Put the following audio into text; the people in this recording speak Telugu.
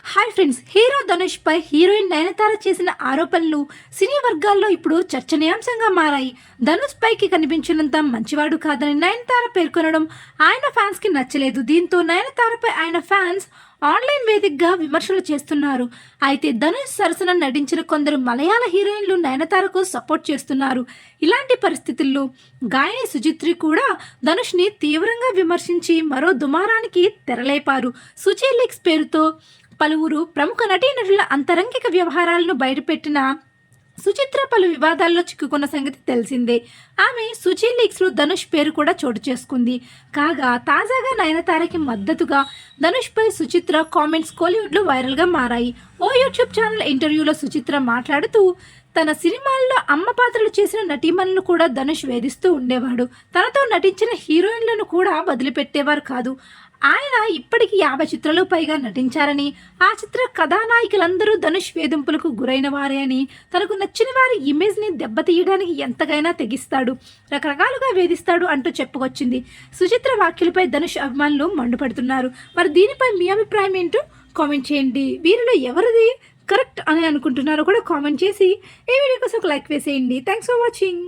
హాయ్ ఫ్రెండ్స్, హీరో ధనుష్ పై హీరోయిన్ నయనతార చేసిన ఆరోపణలు సినీ వర్గాల్లో ఇప్పుడు చర్చనీయాంశంగా మారాయి. ధనుష్ పైకి కనిపించినంత మంచివాడు కాదని నయనతార పేర్కొనడం ఆయన ఫ్యాన్స్ కి నచ్చలేదు. దీంతో నయనతారపై ఆయన ఫ్యాన్స్ ఆన్లైన్ వేదికగా విమర్శలు చేస్తున్నారు. అయితే ధనుష్ సరసన నటించిన కొందరు మలయాళ హీరోయిన్లు నయనతారకు సపోర్ట్ చేస్తున్నారు. ఇలాంటి పరిస్థితుల్లో గాయని సుచిత్రి కూడా ధనుష్ని తీవ్రంగా విమర్శించి మరో దుమారానికి తెరలేపారు. సుచి లీక్స్ పేరుతో పలువురు ప్రముఖ నటీనటుల అంతరంగిక వ్యవహారాలను బయటపెట్టిన సుచిత్ర పలు వివాదాల్లో చిక్కుకున్న సంగతి తెలిసిందే. ఆమె సుచి లీక్స్లో ధనుష్ పేరు కూడా చోటు చేసుకుంది. కాగా తాజాగా నయనతారకి మద్దతుగా ధనుష్పై సుచిత్ర కామెంట్స్ కోలీవుడ్లో వైరల్గా మారాయి. ఓ యూట్యూబ్ ఛానల్ ఇంటర్వ్యూలో సుచిత్ర మాట్లాడుతూ తన సినిమాల్లో అమ్మ పాత్రలు చేసిన నటీమణులను కూడా ధనుష్ వేధిస్తూ ఉండేవాడు. తనతో నటించిన హీరోయిన్లను కూడా వదిలిపెట్టేవారు కాదు. ఆయన ఇప్పటికీ 50 చిత్రాలు పైగా నటించారని, ఆ చిత్ర కథానాయకులందరూ ధనుష్ వేధింపులకు గురైన వారే అని, తనకు నచ్చిన వారి ఇమేజ్ని దెబ్బతీయడానికి ఎంతకైనా తెగిస్తాడు, రకరకాలుగా వేధిస్తాడు అంటూ చెప్పుకొచ్చింది. సుచిత్ర వ్యాఖ్యలపై ధనుష్ అభిమానులు మండిపడుతున్నారు. మరి దీనిపై మీ అభిప్రాయం ఏంటో కామెంట్ చేయండి. వీరిలో ఎవరిది కరెక్ట్ అని అనుకుంటున్నారో కూడా కామెంట్ చేసి ఈ వీడియో కోసం ఒక లైక్ వేసేయండి. Thanks for watching.